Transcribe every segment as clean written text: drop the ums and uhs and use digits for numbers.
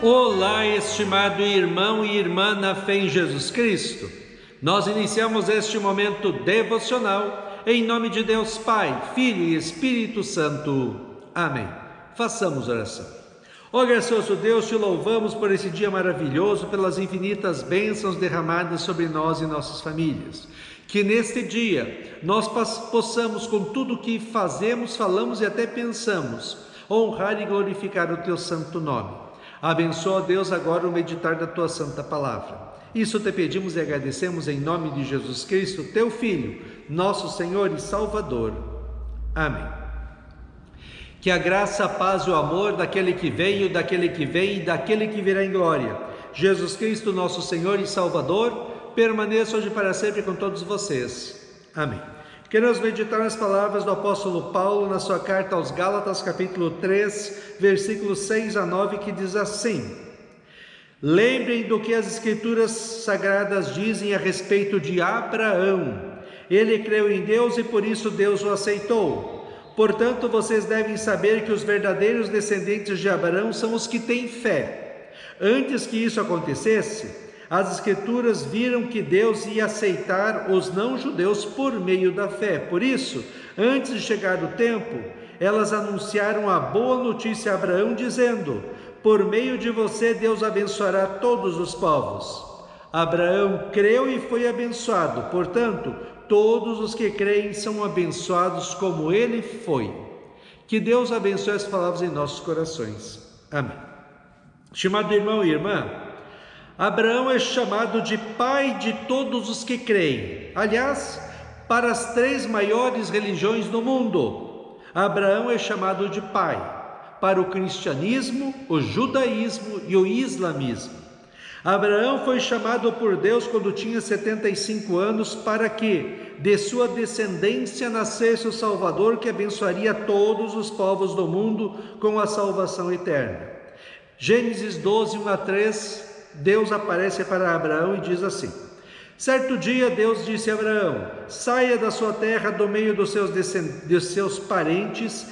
Olá, estimado irmão e irmã na fé em Jesus Cristo. Nós iniciamos este momento devocional em nome de Deus Pai, Filho e Espírito Santo. Amém. Façamos oração. Ó gracioso Deus, te louvamos por esse dia maravilhoso, pelas infinitas bênçãos derramadas sobre nós e nossas famílias. Que neste dia nós possamos, com tudo que fazemos, falamos e até pensamos, honrar e glorificar o teu santo nome. Abençoa, Deus, agora o meditar da tua santa palavra. Isso te pedimos e agradecemos em nome de Jesus Cristo, teu Filho, nosso Senhor e Salvador. Amém. Que a graça, a paz e o amor daquele que veio, daquele que vem e daquele que virá em glória, Jesus Cristo, nosso Senhor e Salvador, permaneça hoje para sempre com todos vocês. Amém. Queremos meditar nas palavras do apóstolo Paulo na sua carta aos Gálatas, capítulo 3, versículos 6 a 9, que diz assim: Lembrem do que as escrituras sagradas dizem a respeito de Abraão. Ele creu em Deus e por isso Deus o aceitou. Portanto, vocês devem saber que os verdadeiros descendentes de Abraão são os que têm fé. Antes que isso acontecesse, as escrituras viram que Deus ia aceitar os não-judeus por meio da fé. Por isso, antes de chegar o tempo, elas anunciaram a boa notícia a Abraão, dizendo: por meio de você Deus abençoará todos os povos. Abraão creu e foi abençoado. Portanto, todos os que creem são abençoados como ele foi. Que Deus abençoe as palavras em nossos corações. Amém. Estimado irmão e irmã, Abraão é chamado de pai de todos os que creem. Aliás, para as três maiores religiões do mundo, Abraão é chamado de pai. Para o cristianismo, o judaísmo e o islamismo. Abraão foi chamado por Deus quando tinha 75 anos para que de sua descendência nascesse o Salvador que abençoaria todos os povos do mundo com a salvação eterna. Gênesis 12, 1 a 3, Deus aparece para Abraão e diz assim: certo dia Deus disse a Abraão: saia da sua terra, do meio dos seus parentes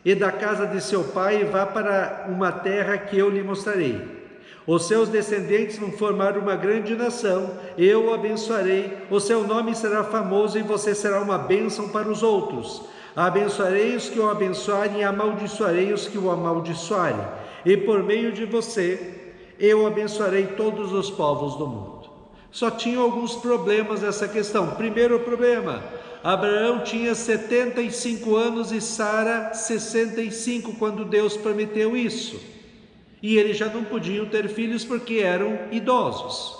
e da casa de seu pai, e vá para uma terra que eu lhe mostrarei. Os seus descendentes vão formar uma grande nação, eu o abençoarei, o seu nome será famoso e você será uma bênção para os outros. Abençoarei os que o abençoarem e amaldiçoarei os que o amaldiçoarem, e por meio de você eu abençoarei todos os povos do mundo. Só tinha alguns problemas nessa questão. Primeiro problema: Abraão tinha 75 anos e Sara 65 quando Deus prometeu isso. E eles já não podiam ter filhos porque eram idosos.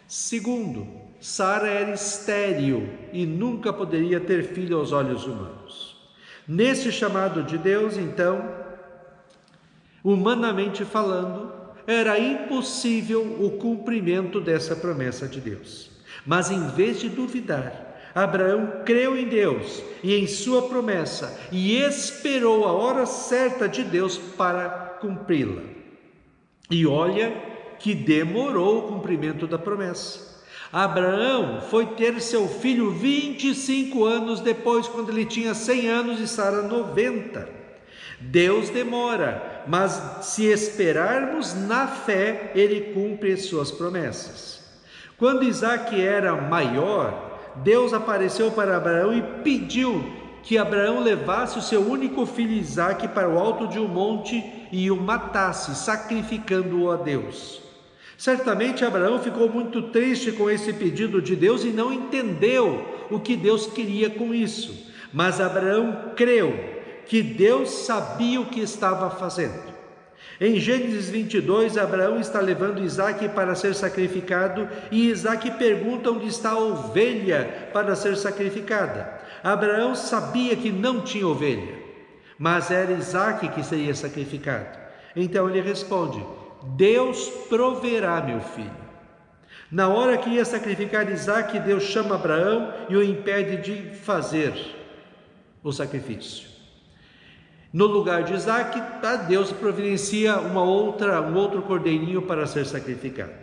Segundo, Sara era estéril e nunca poderia ter filho aos olhos humanos. Nesse chamado de Deus, então, humanamente falando, era impossível o cumprimento dessa promessa de Deus. Mas em vez de duvidar, Abraão creu em Deus e em sua promessa e esperou a hora certa de Deus para cumpri-la. E olha que demorou o cumprimento da promessa. Abraão foi ter seu filho 25 anos depois, quando ele tinha 100 anos e Sara 90. Deus demora, mas se esperarmos na fé, ele cumpre as suas promessas. Quando Isaque era maior, Deus apareceu para Abraão e pediu que Abraão levasse o seu único filho Isaque para o alto de um monte e o matasse, sacrificando-o a Deus. Certamente Abraão ficou muito triste com esse pedido de Deus e não entendeu o que Deus queria com isso. Mas Abraão creu que Deus sabia o que estava fazendo. Em Gênesis 22, Abraão está levando Isaque para ser sacrificado e Isaque pergunta onde está a ovelha para ser sacrificada. Abraão sabia que não tinha ovelha, mas era Isaque que seria sacrificado. Então ele responde: Deus proverá, meu filho. Na hora que ia sacrificar Isaque, Deus chama Abraão e o impede de fazer o sacrifício. No lugar de Isaque, Deus providencia um outro cordeirinho para ser sacrificado.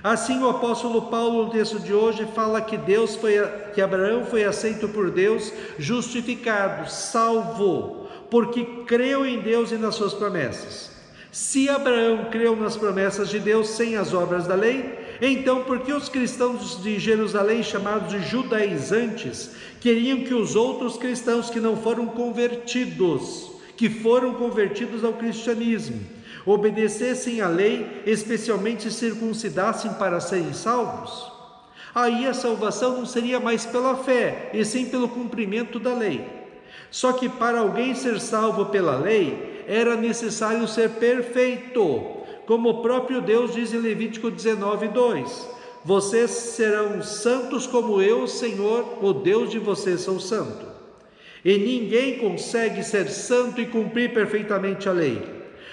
Assim, o apóstolo Paulo, no texto de hoje, fala que Abraão foi aceito por Deus, justificado, salvo, porque creu em Deus e nas suas promessas. Se Abraão creu nas promessas de Deus sem as obras da lei, então por que os cristãos de Jerusalém, chamados de judaizantes, queriam que os outros cristãos que foram convertidos ao cristianismo, obedecessem à lei, especialmente se circuncidassem para serem salvos? Aí a salvação não seria mais pela fé, e sim pelo cumprimento da lei. Só que para alguém ser salvo pela lei, era necessário ser perfeito, como o próprio Deus diz em Levítico 19:2: vocês serão santos como eu, Senhor, o Deus de vocês, sou santo. E ninguém consegue ser santo e cumprir perfeitamente a lei.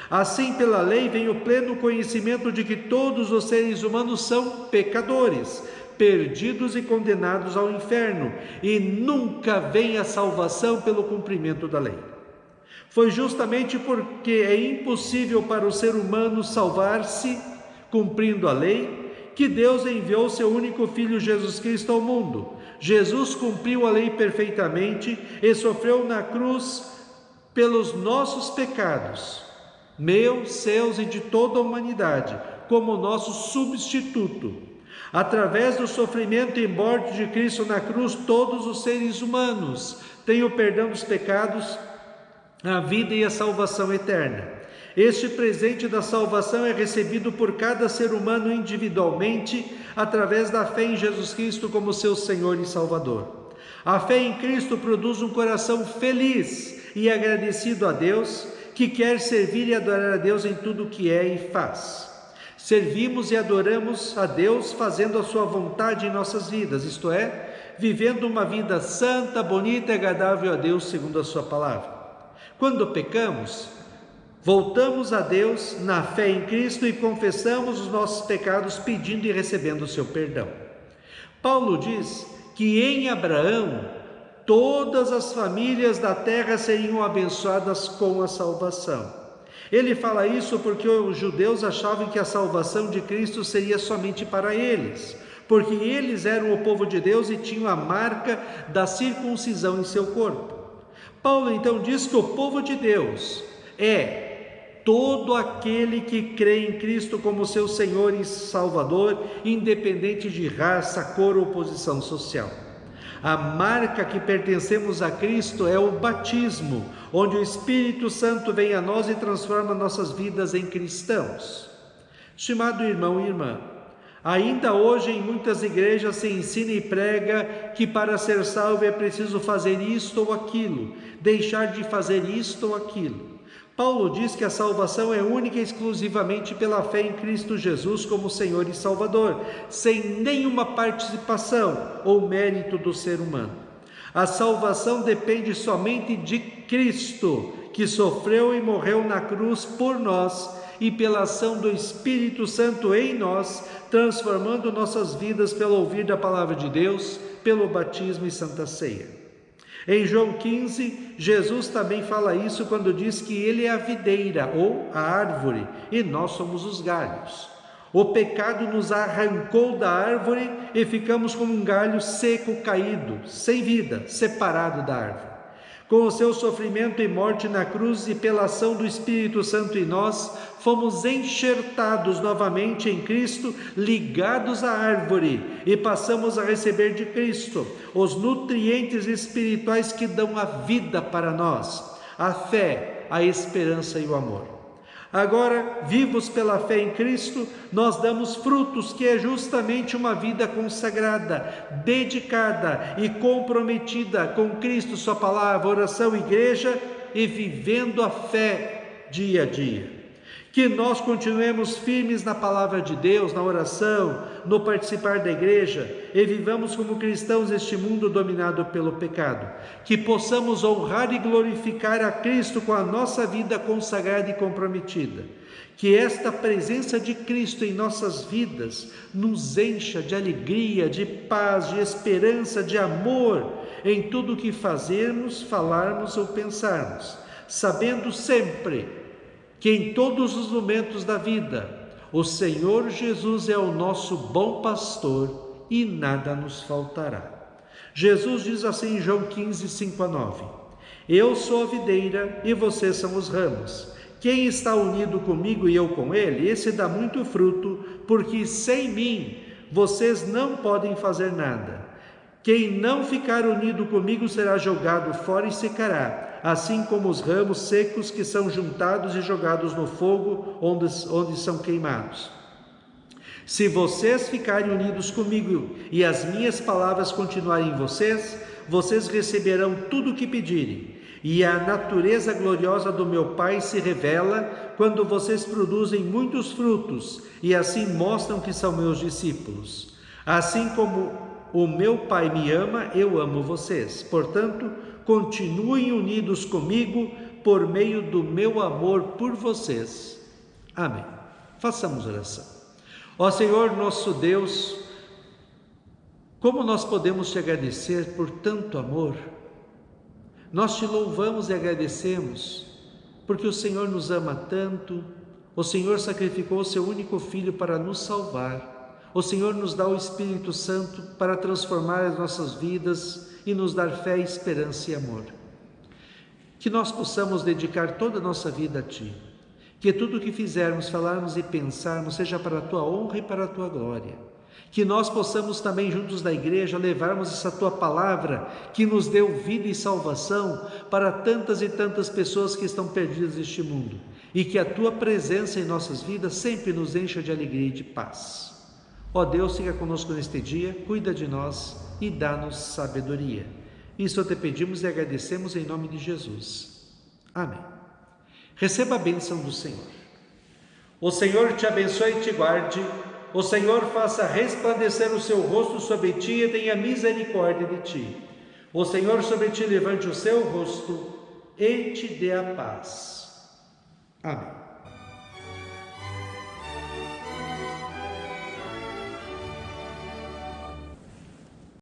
Assim, pela lei vem o pleno conhecimento de que todos os seres humanos são pecadores, perdidos e condenados ao inferno, e nunca vem a salvação pelo cumprimento da lei. Foi justamente porque é impossível para o ser humano salvar-se cumprindo a lei, que Deus enviou seu único Filho Jesus Cristo ao mundo. Jesus cumpriu a lei perfeitamente e sofreu na cruz pelos nossos pecados, meus, seus e de toda a humanidade, como nosso substituto. Através do sofrimento e morte de Cristo na cruz, todos os seres humanos têm o perdão dos pecados, a vida e a salvação eterna. Este presente da salvação é recebido por cada ser humano individualmente, através da fé em Jesus Cristo como seu Senhor e Salvador. A fé em Cristo produz um coração feliz e agradecido a Deus, que quer servir e adorar a Deus em tudo o que é e faz. Servimos e adoramos a Deus fazendo a sua vontade em nossas vidas, isto é, vivendo uma vida santa, bonita e agradável a Deus segundo a sua palavra. Quando pecamos, voltamos a Deus na fé em Cristo e confessamos os nossos pecados, pedindo e recebendo o seu perdão. Paulo diz que em Abraão todas as famílias da terra seriam abençoadas com a salvação. Ele fala isso porque os judeus achavam que a salvação de Cristo seria somente para eles, porque eles eram o povo de Deus e tinham a marca da circuncisão em seu corpo. Paulo então diz que o povo de Deus é todo aquele que crê em Cristo como seu Senhor e Salvador, independente de raça, cor ou posição social. A marca que pertencemos a Cristo é o batismo, onde o Espírito Santo vem a nós e transforma nossas vidas em cristãos. Estimado irmão e irmã, ainda hoje em muitas igrejas se ensina e prega que para ser salvo é preciso fazer isto ou aquilo, deixar de fazer isto ou aquilo. Paulo diz que a salvação é única e exclusivamente pela fé em Cristo Jesus como Senhor e Salvador, sem nenhuma participação ou mérito do ser humano. A salvação depende somente de Cristo, que sofreu e morreu na cruz por nós, e pela ação do Espírito Santo em nós, transformando nossas vidas pelo ouvir da palavra de Deus, pelo batismo e santa ceia. Em João 15, Jesus também fala isso quando diz que Ele é a videira ou a árvore e nós somos os galhos. O pecado nos arrancou da árvore e ficamos como um galho seco caído, sem vida, separado da árvore. Com o seu sofrimento e morte na cruz e pela ação do Espírito Santo em nós, fomos enxertados novamente em Cristo, ligados à árvore, e passamos a receber de Cristo os nutrientes espirituais que dão a vida para nós, a fé, a esperança e o amor. Agora, vivos pela fé em Cristo, nós damos frutos, que é justamente uma vida consagrada, dedicada e comprometida com Cristo, sua palavra, oração, igreja e vivendo a fé dia a dia. Que nós continuemos firmes na palavra de Deus, na oração, no participar da igreja e vivamos como cristãos neste mundo dominado pelo pecado. Que possamos honrar e glorificar a Cristo com a nossa vida consagrada e comprometida. Que esta presença de Cristo em nossas vidas nos encha de alegria, de paz, de esperança, de amor em tudo o que fazermos, falarmos ou pensarmos, sabendo sempre que em todos os momentos da vida, o Senhor Jesus é o nosso bom pastor e nada nos faltará. Jesus diz assim em João 15, 5-9: Eu sou a videira e vocês são os ramos. Quem está unido comigo e eu com ele, esse dá muito fruto, porque sem mim vocês não podem fazer nada. Quem não ficar unido comigo será jogado fora e secará, assim como os ramos secos que são juntados e jogados no fogo, onde são queimados. Se vocês ficarem unidos comigo e as minhas palavras continuarem em vocês, vocês receberão tudo o que pedirem. E a natureza gloriosa do meu Pai se revela quando vocês produzem muitos frutos e assim mostram que são meus discípulos. Assim como o meu Pai me ama, eu amo vocês. Portanto, continuem unidos comigo por meio do meu amor por vocês. Amém. Façamos oração. Ó Senhor nosso Deus, como nós podemos te agradecer por tanto amor? Nós te louvamos e agradecemos, porque o Senhor nos ama tanto, o Senhor sacrificou o seu único Filho para nos salvar, o Senhor nos dá o Espírito Santo para transformar as nossas vidas e nos dar fé, esperança e amor. Que nós possamos dedicar toda a nossa vida a Ti, que tudo o que fizermos, falarmos e pensarmos seja para a Tua honra e para a Tua glória. Que nós possamos também juntos da igreja levarmos essa Tua palavra que nos deu vida e salvação para tantas e tantas pessoas que estão perdidas neste mundo, e que a Tua presença em nossas vidas sempre nos encha de alegria e de paz. Ó Deus, fica conosco neste dia, cuida de nós e dá-nos sabedoria. Isso te pedimos e agradecemos em nome de Jesus. Amém. Receba a bênção do Senhor. O Senhor te abençoe e te guarde. O Senhor faça resplandecer o seu rosto sobre ti e tenha misericórdia de ti. O Senhor sobre ti levante o seu rosto e te dê a paz. Amém.